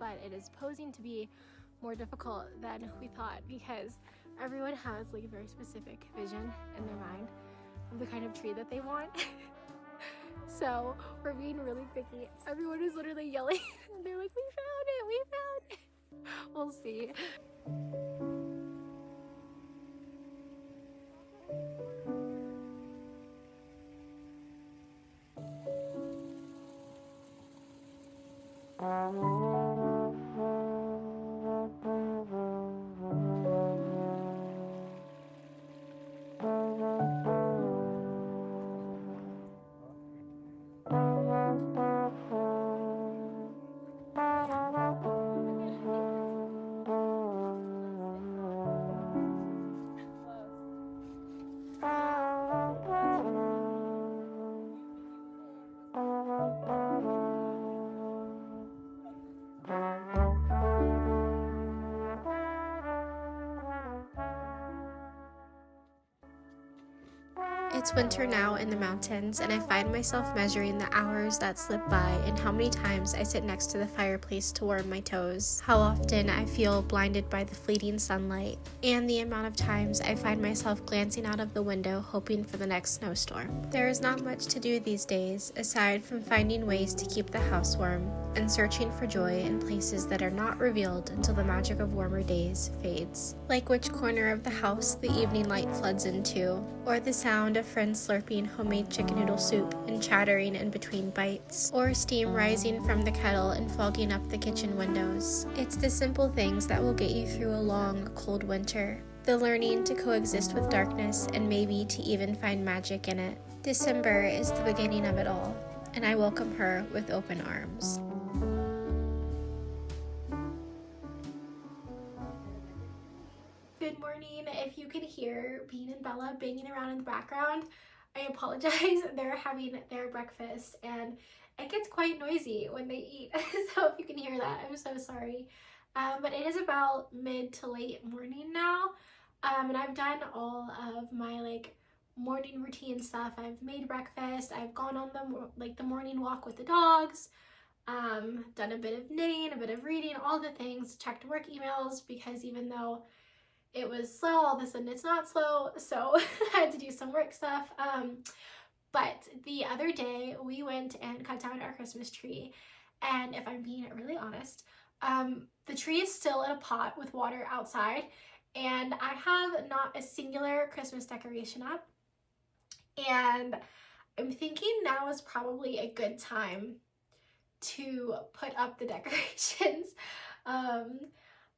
but it is posing to be more difficult than we thought because everyone has like a very specific vision in their mind of the kind of tree that they want. So we're being really picky. Everyone is literally yelling and they're like, we found it, we found it. We'll see. It's winter now in the mountains, and I find myself measuring the hours that slip by and how many times I sit next to the fireplace to warm my toes, how often I feel blinded by the fleeting sunlight, and the amount of times I find myself glancing out of the window hoping for the next snowstorm. There is not much to do these days, aside from finding ways to keep the house warm and searching for joy in places that are not revealed until the magic of warmer days fades. Like which corner of the house the evening light floods into, or the sound of friends slurping homemade chicken noodle soup and chattering in between bites, or steam rising from the kettle and fogging up the kitchen windows. It's the simple things that will get you through a long, cold winter. The learning to coexist with darkness and maybe to even find magic in it. December is the beginning of it all, and I welcome her with open arms. Good morning. If you can hear Bean and Bella banging around in the background, I apologize. They're having their breakfast and it gets quite noisy when they eat. So if you can hear that, I'm so sorry. But it is about mid to late morning now. And I've done all of my like morning routine stuff. I've made breakfast. I've gone on the morning walk with the dogs. Done a bit of knitting, a bit of reading, all the things. Checked work emails because even though it was slow, all of a sudden it's not slow, so I had to do some work stuff. But the other day we went and cut down our Christmas tree, and if I'm being really honest, the tree is still in a pot with water outside, and I have not a singular Christmas decoration up, and I'm thinking now is probably a good time to put up the decorations.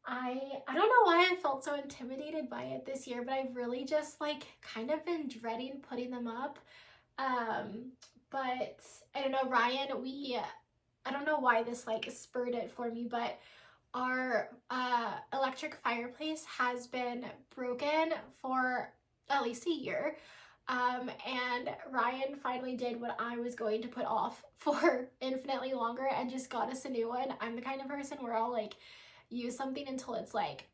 I don't know why I felt so intimidated by it this year, but I've really just like kind of been dreading putting them up. But I don't know, Ryan, I don't know why this like spurred it for me, but our electric fireplace has been broken for at least a year. And Ryan finally did what I was going to put off for infinitely longer and just got us a new one. I'm the kind of person where I'll like use something until it's like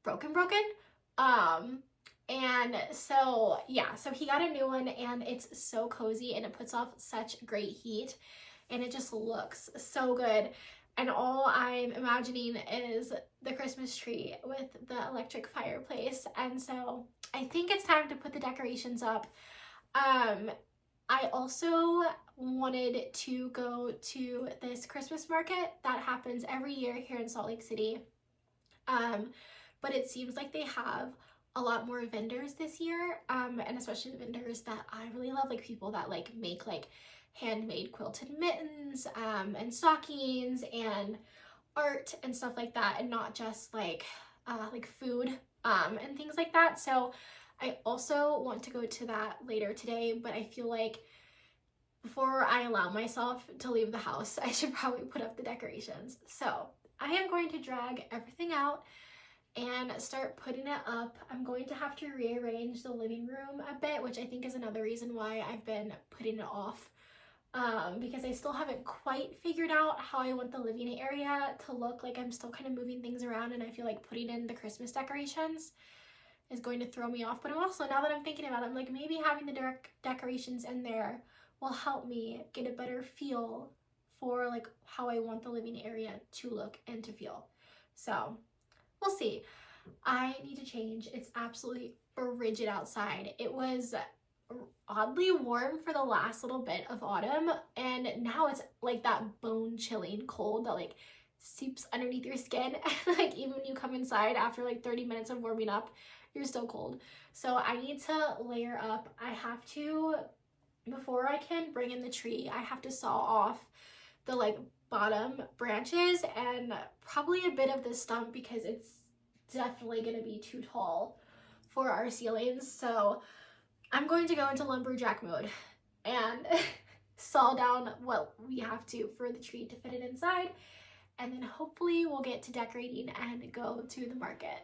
broken. And so yeah, so he got a new one and it's so cozy and it puts off such great heat and it just looks so good. And all I'm imagining is the Christmas tree with the electric fireplace. And so I think it's time to put the decorations up. I also wanted to go to this Christmas market that happens every year here in Salt Lake City. But it seems like they have a lot more vendors this year, and especially the vendors that I really love, like people that like make like handmade quilted mittens and stockings and art and stuff like that, and not just like food and things like that. So I also want to go to that later today, but I feel like before I allow myself to leave the house, I should probably put up the decorations. So I am going to drag everything out and start putting it up. I'm going to have to rearrange the living room a bit, which I think is another reason why I've been putting it off, because I still haven't quite figured out how I want the living area to look. Like I'm still kind of moving things around, and I feel like putting in the Christmas decorations is going to throw me off. But I'm also, now that I'm thinking about it, I'm like, maybe having the decorations in there will help me get a better feel for like how I want the living area to look and to feel. So we'll see. I need to change. It's absolutely frigid outside. It was oddly warm for the last little bit of autumn, and now it's like that bone chilling cold that like seeps underneath your skin. Like even when you come inside after like 30 minutes of warming up, you're still cold. So I need to layer up. I have to, before I can bring in the tree, I have to saw off the like bottom branches and probably a bit of the stump because it's definitely going to be too tall for our ceilings. So I'm going to go into lumberjack mode and saw down what we have to for the tree to fit it inside, and then hopefully we'll get to decorating and go to the market.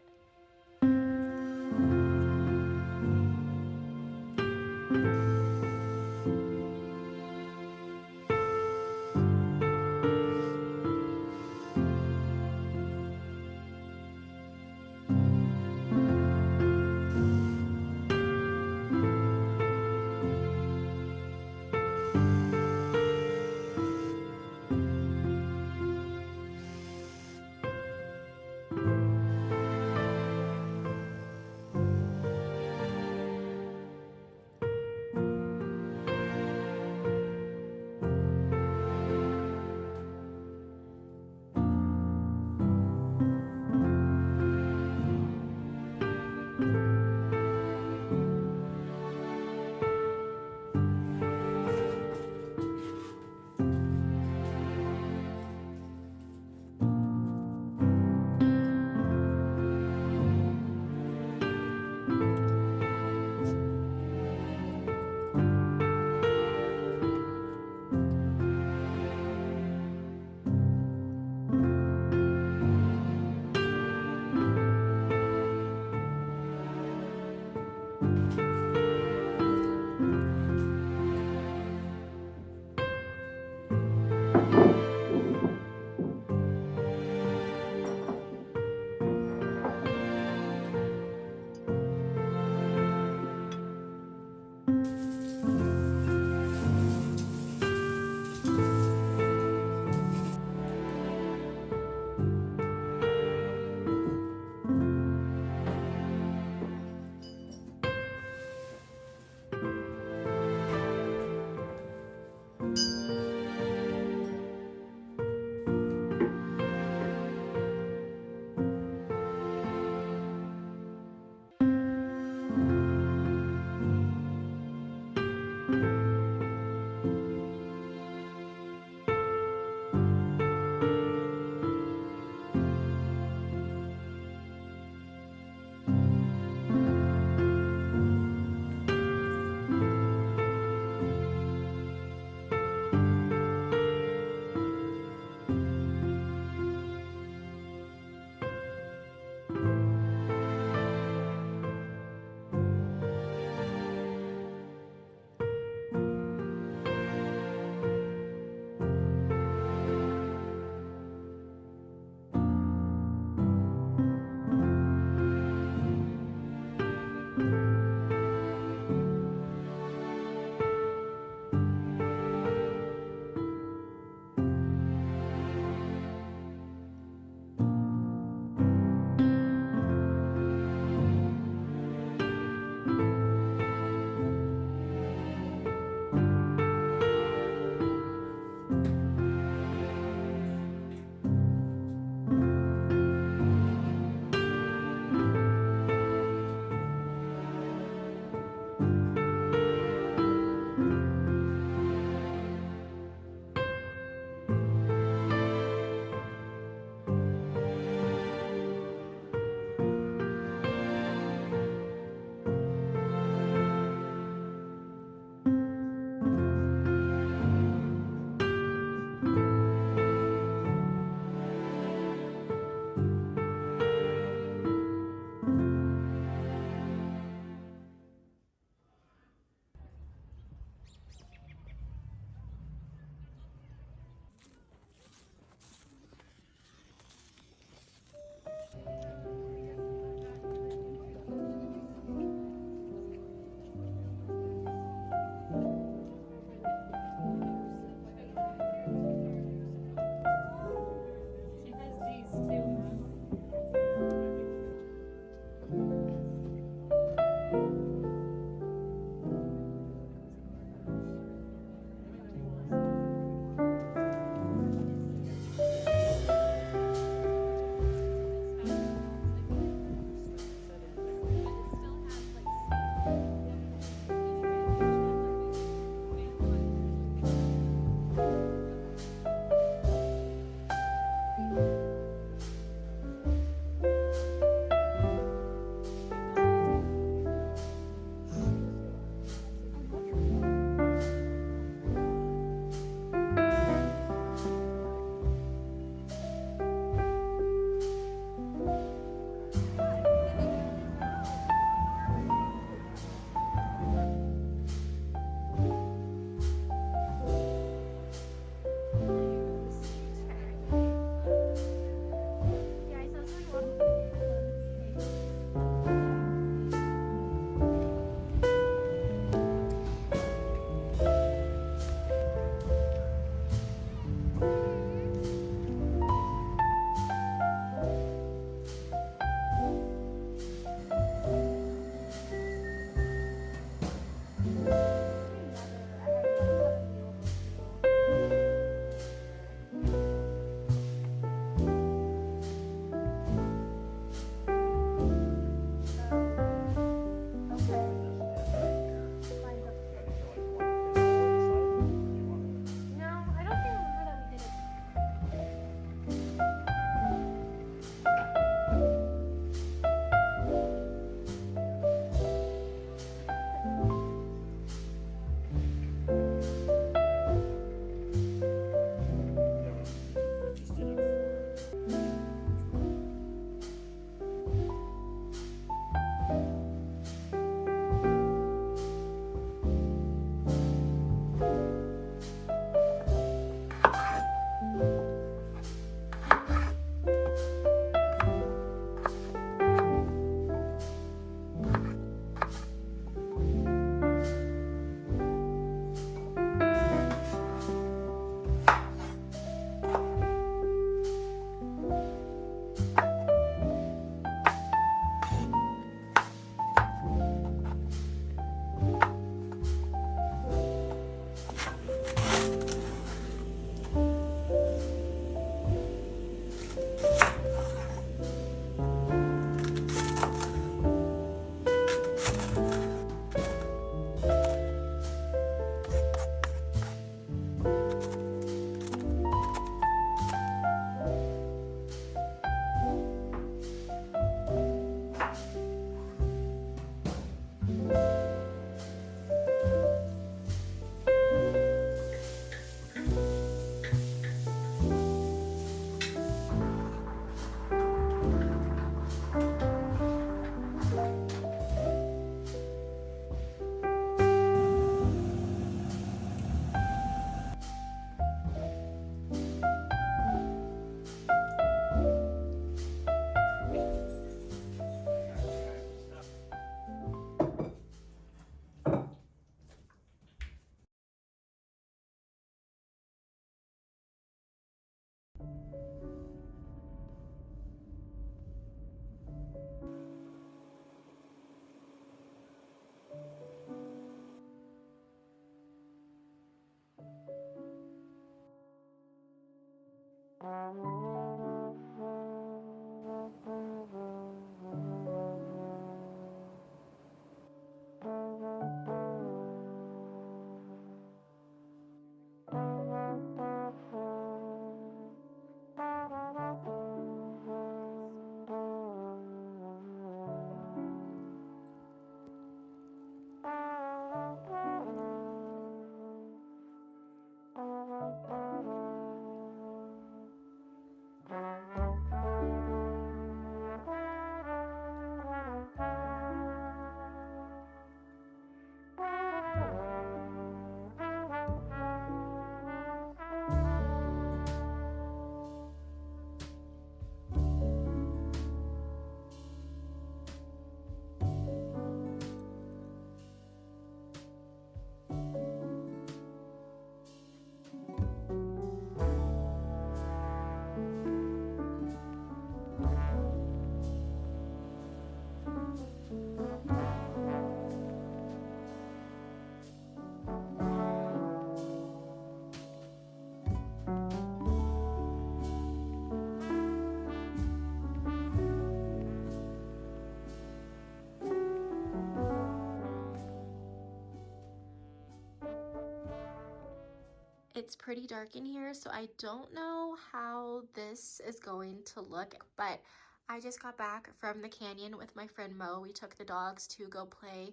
It's pretty dark in here, so I don't know how this is going to look, but I just got back from the canyon with my friend Mo. We took the dogs to go play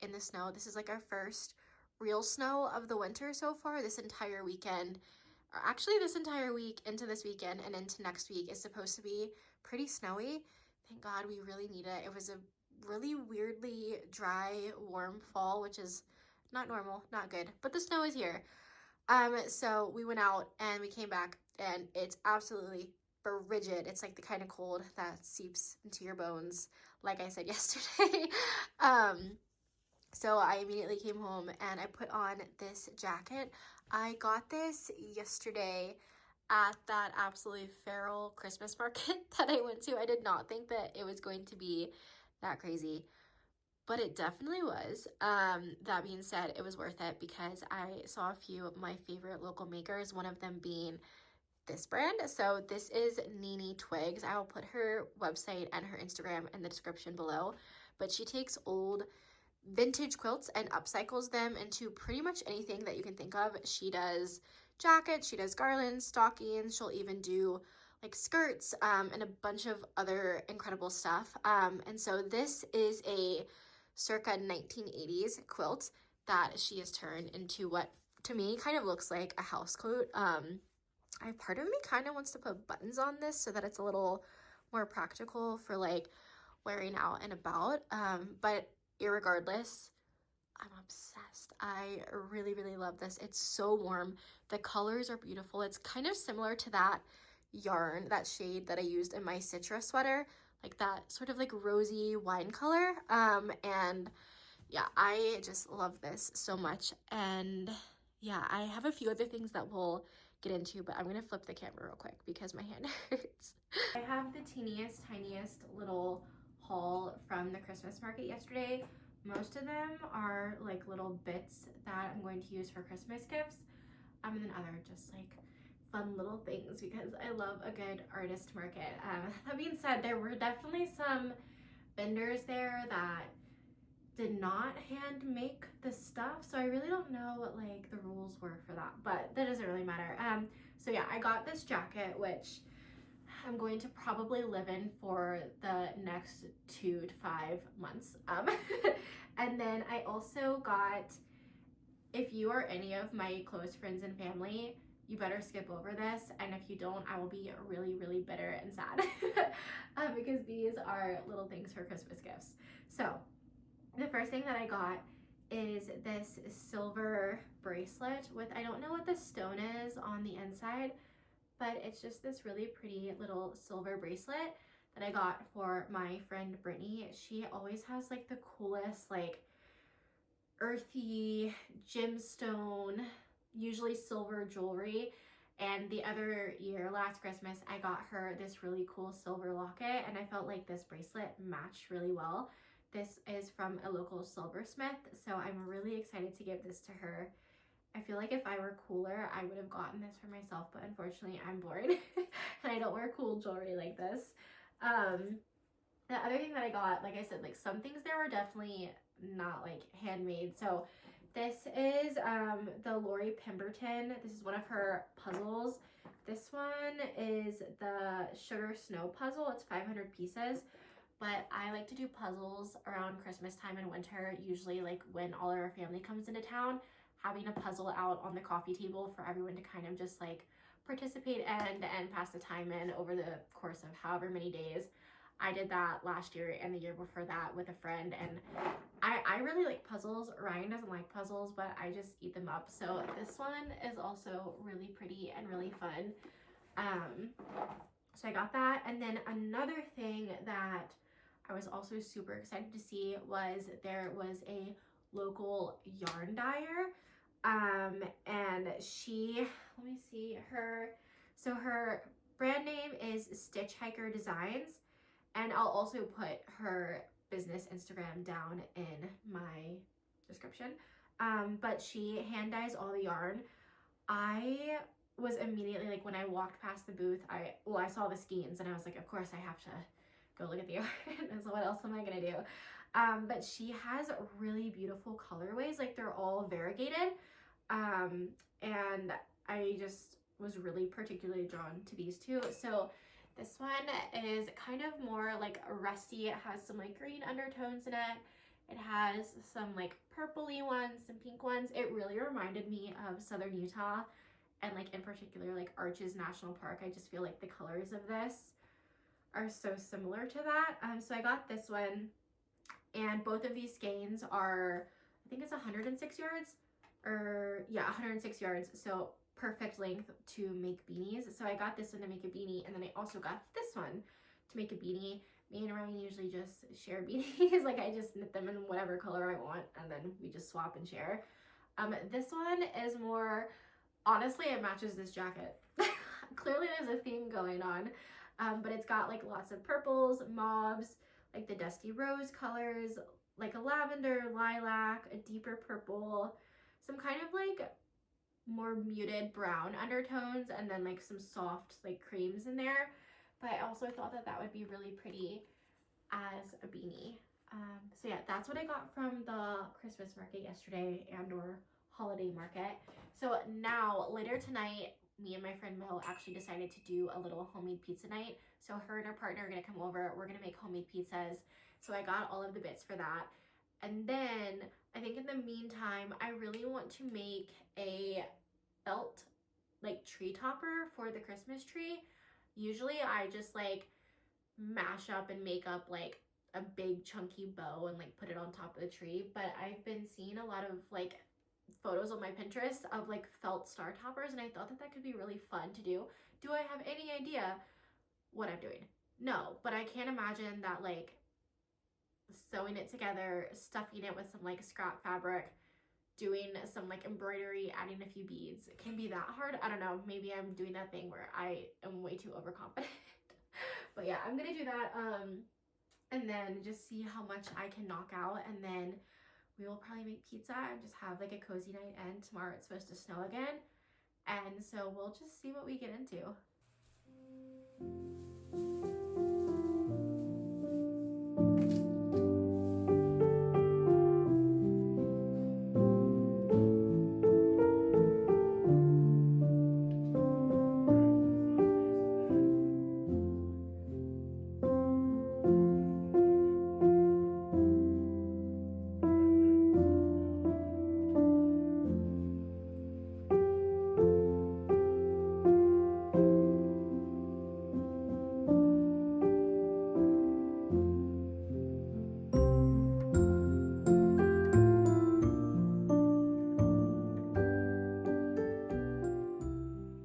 in the snow. This is like our first real snow of the winter so far. This entire weekend, or actually this entire week into this weekend and into next week, is supposed to be pretty snowy. Thank God, we really need it. It was a really weirdly dry, warm fall, which is not normal, not good, but the snow is here. So we went out and we came back and it's absolutely frigid. It's like the kind of cold that seeps into your bones, like I said yesterday. So I immediately came home and I put on this jacket. I got this yesterday at that absolutely feral Christmas market that I went to. I did not think that it was going to be that crazy, but it definitely was. That being said, it was worth it because I saw a few of my favorite local makers, one of them being this brand. So this is Nini Twigs. I will put her website and her Instagram in the description below, but she takes old vintage quilts and upcycles them into pretty much anything that you can think of. She does jackets, she does garlands, stockings, she'll even do like skirts, and a bunch of other incredible stuff. And so this is a circa 1980s quilt that she has turned into what to me kind of looks like a house coat. Part of me kind of wants to put buttons on this so that it's a little more practical for like wearing out and about. But irregardless, I'm obsessed. I really, really love this. It's so warm. The colors are beautiful. It's kind of similar to that yarn, that shade that I used in my citrus sweater, like that sort of like rosy wine color. And yeah, I just love this so much. And yeah, I have a few other things that we'll get into, but I'm gonna flip the camera real quick because my hand hurts. I have the teeniest, tiniest little haul from the Christmas market yesterday. Most of them are like little bits that I'm going to use for Christmas gifts. And then other just like fun little things because I love a good artist market. That being said, there were definitely some vendors there that did not hand make the stuff, so I really don't know what like the rules were for that, but that doesn't really matter. So yeah, I got this jacket which I'm going to probably live in for the next 2 to 5 months. And then I also got, if you are any of my close friends and family, you better skip over this, and if you don't, I will be really, really bitter and sad because these are little things for Christmas gifts. So the first thing that I got is this silver bracelet with, I don't know what the stone is on the inside, but it's just this really pretty little silver bracelet that I got for my friend Brittany. She always has like the coolest like earthy gemstone, usually silver jewelry, And the other year, last Christmas, I got her this really cool silver locket, and I felt like this bracelet matched really well. This is from a local silversmith, so I'm really excited to give this to her. I feel like if I were cooler, I would have gotten this for myself, but unfortunately I'm bored and I don't wear cool jewelry like this. The other thing that I got, like I said, like some things there were definitely not like handmade. So this is the Lori Pemberton. This is one of her puzzles. This one is the Sugar Snow puzzle. It's 500 pieces. But I like to do puzzles around Christmas time and winter, usually like when all of our family comes into town, having a puzzle out on the coffee table for everyone to kind of just like participate and pass the time in over the course of however many days. I did that last year and the year before that with a friend, and I really like puzzles. Ryan doesn't like puzzles, but I just eat them up. So this one is also really pretty and really fun. So I got that. And then another thing that I was also super excited to see was there was a local yarn dyer. And she, let me see her, so her brand name is Stitch Hiker Designs. And I'll also put her business Instagram down in my description. But she hand dyes all the yarn. I was immediately like, when I walked past the booth, I saw the skeins and I was like, of course I have to go look at the yarn. So what else am I gonna do? But she has really beautiful colorways, like they're all variegated. And I just was really particularly drawn to these two. So this one is kind of more like rusty. It has some like green undertones in it. It has some like purpley ones, some pink ones. It really reminded me of Southern Utah and like in particular like Arches National Park. I just feel like the colors of this are so similar to that. So I got this one, and both of these skeins are, I think it's 106 yards, or yeah, 106 yards. So perfect length to make beanies. So I got this one to make a beanie, and then I also got this one to make a beanie. Me and Ryan usually just share beanies. Like I just knit them in whatever color I want, and then we just swap and share. This one is more, honestly, it matches this jacket. Clearly there's a theme going on, but it's got like lots of purples, mauves, like the dusty rose colors, like a lavender, lilac, a deeper purple, some kind of like more muted brown undertones, and then like some soft like creams in there. But I also thought that that would be really pretty as a beanie. So yeah, that's what I got from the Christmas market yesterday and or holiday market. So now later tonight, me and my friend Mo actually decided to do a little homemade pizza night. So her and her partner are gonna come over. We're gonna make homemade pizzas. So I got all of the bits for that. And then I think in the meantime, I really want to make a felt like tree topper for the Christmas tree. Usually I just like mash up and make up like a big chunky bow and like put it on top of the tree. But I've been seeing a lot of like photos on my Pinterest of like felt star toppers, and I thought that that could be really fun to do. Do I have any idea what I'm doing? No, but I can't imagine that like sewing it together, stuffing it with some like scrap fabric, doing some like embroidery, adding a few beads, it can be that hard. I don't know, maybe I'm doing that thing where I am way too overconfident. But yeah, I'm gonna do that and then just see how much I can knock out, and then we will probably make pizza and just have like a cozy night end. Tomorrow it's supposed to snow again, and so we'll just see what we get into.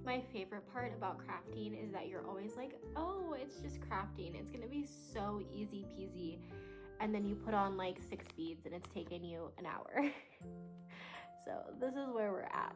My favorite part about crafting is that you're always like, oh, it's just crafting. It's gonna be so easy peasy. And then you put on like 6 beads and it's taken you an hour. So this is where we're at.